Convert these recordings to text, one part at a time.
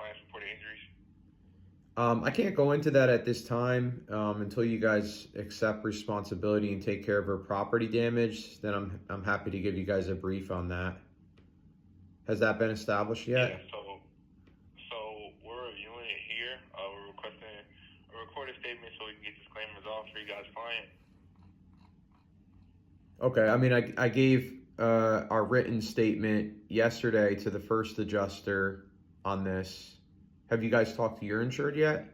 clients reported injuries? I can't go into that at this time until you guys accept responsibility and take care of her property damage. Then I'm happy to give you guys a brief on that. Has that been established Yeah, yet? so we're reviewing it here. We're requesting a recorded statement so we can get this claim resolved for you guys' client. Okay. I mean, I gave our written statement yesterday to the first adjuster on this. Have you guys talked to your insured yet?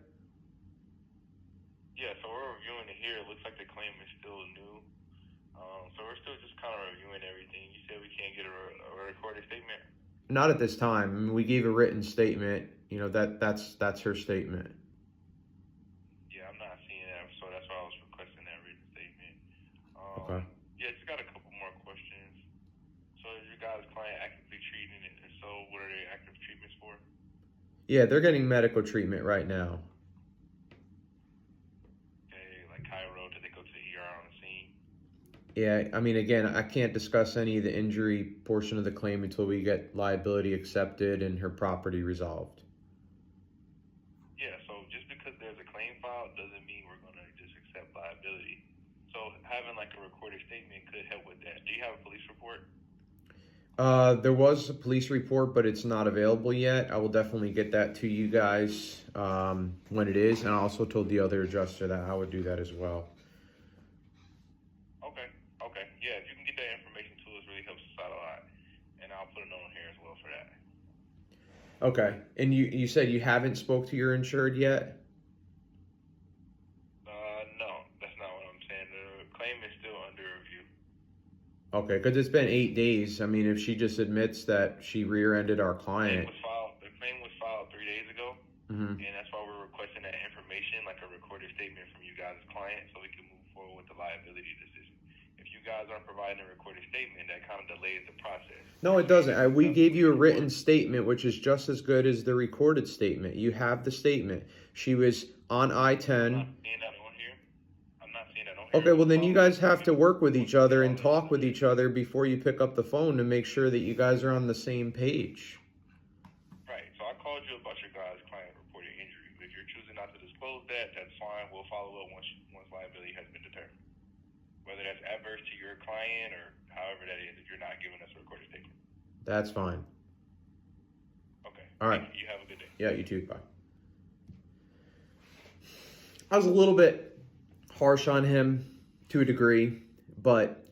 Yeah, so we're reviewing it here. It looks like the claim is still new. So we're still just kind of reviewing everything. You said we can't get a recorded statement? Not at this time. I mean, we gave a written statement. You know, that's her statement. Yeah, I'm not seeing that, so that's why I was requesting that written statement. Okay. Yeah, just got a couple more questions. So is your guys' client actively treating it? If so, what are they active treatments for? Yeah, they're getting medical treatment right now. Okay, like Cairo, did they go to the ER on the scene? Yeah, I mean, again, I can't discuss any of the injury portion of the claim until we get liability accepted and her property resolved. Yeah, so just because there's a claim filed doesn't mean we're going to just accept liability. So having like a recorded statement could help with that. Do you have a police report? There was a police report, but it's not available yet. I will definitely get that to you guys when it is. And I also told the other adjuster that I would do that as well. Okay. Yeah, if you can get that information to us, really helps us out a lot. And I'll put a note on here as well for that. Okay. And you said you haven't spoke to your insured yet? No, that's not what I'm saying. The claim is still under review. Okay, because it's been 8 days. I mean, if she just admits that she rear-ended our client. The claim was filed 3 days ago, Mm-hmm. and that's why we're requesting that information, like a recorded statement from you guys' client, so we can move forward with the liability decision. If you guys aren't providing a recorded statement, that kind of delays the process. No, it doesn't. We gave you a written statement, which is just as good as the recorded statement. You have the statement. She was on I-10. I'm not seeing that on here. I'm not seeing that on here. Okay, well, then you guys have to work with each other and talk with each other before you pick up the phone to make sure that you guys are on the same page. Right, so I called you about your guys' client reported injury. If you're choosing not to disclose that, that's fine. We'll follow up once liability has been determined. Whether that's adverse to your client or however that is, if you're not giving us a recorded statement. That's fine. Okay. All right. You have a good day. Yeah, you too. Bye. I was a little bit harsh on him to a degree, but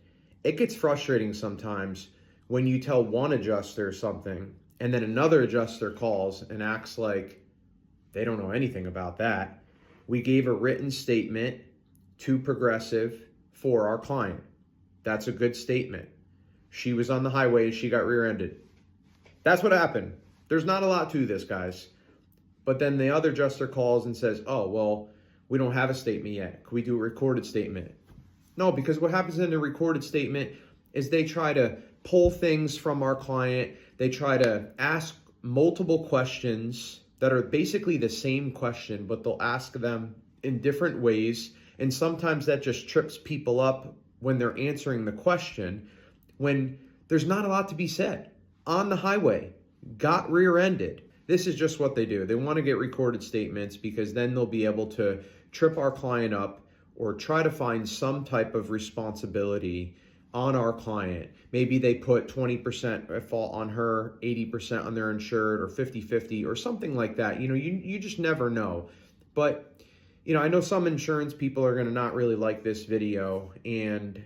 it gets frustrating sometimes when you tell one adjuster something and then another adjuster calls and acts like they don't know anything about that. We gave a written statement to Progressive for our client. That's a good statement. She was on the highway, she got rear-ended. That's what happened. There's not a lot to this, guys. But then the other adjuster calls and says, oh, well, we don't have a statement yet. Can we do a recorded statement? No, because what happens in the recorded statement is they try to pull things from our client. They try to ask multiple questions that are basically the same question, but they'll ask them in different ways. And sometimes that just trips people up when they're answering the question when there's not a lot to be said. On the highway, got rear-ended. This is just what they do. They want to get recorded statements because then they'll be able to trip our client up or try to find some type of responsibility on our client. Maybe they put 20% at fault on her, 80% on their insured, or 50-50 or something like that. You just never know. But I know some insurance people are going to not really like this video, and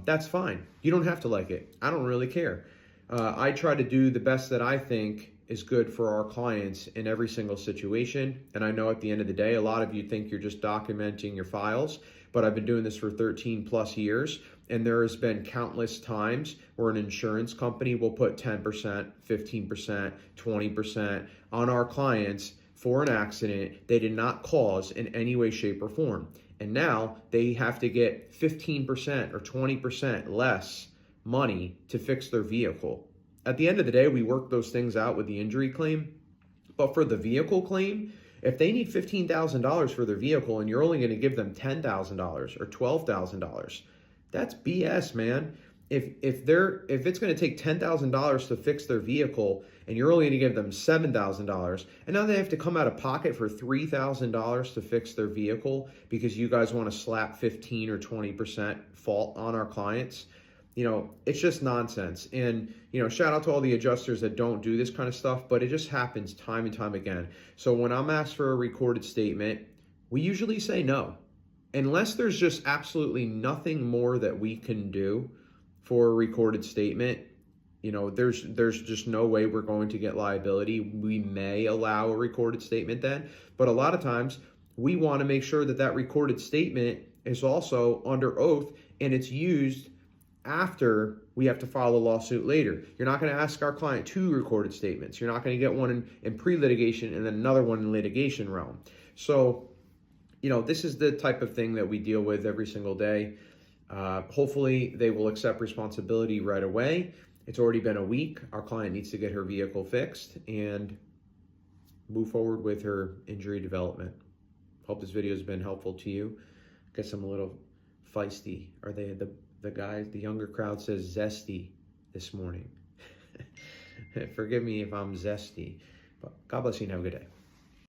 that's fine. You don't have to like it. I don't really care. I try to do the best that I think is good for our clients in every single situation. And I know at the end of the day, a lot of you think you're just documenting your files, but I've been doing this for 13 plus years. And there has been countless times where an insurance company will put 10%, 15%, 20% on our clients for an accident they did not cause in any way, shape, or form. And now they have to get 15% or 20% less money to fix their vehicle. At the end of the day, we work those things out with the injury claim. But for the vehicle claim, if they need $15,000 for their vehicle and you're only going to give them $10,000 or $12,000, that's BS, man. If it's going to take $10,000 to fix their vehicle and you're only going to give them $7,000, and now they have to come out of pocket for $3,000 to fix their vehicle because you guys want to slap 15 or 20% fault on our clients. It's just nonsense. And, shout out to all the adjusters that don't do this kind of stuff, but it just happens time and time again. So when I'm asked for a recorded statement, we usually say no. Unless there's just absolutely nothing more that we can do for a recorded statement, there's just no way we're going to get liability. We may allow a recorded statement then, but a lot of times we want to make sure that that recorded statement is also under oath and it's used after we have to file a lawsuit later. You're not going to ask our client 2 recorded statements. You're not going to get one in pre-litigation and then another one in litigation realm. So, this is the type of thing that we deal with every single day. Hopefully they will accept responsibility right away. It's already been a week. Our client needs to get her vehicle fixed and move forward with her injury development. Hope this video has been helpful to you. Guess I'm a little feisty. Are they the guys, the younger crowd says zesty this morning. Forgive me if I'm zesty, but God bless you and have a good day.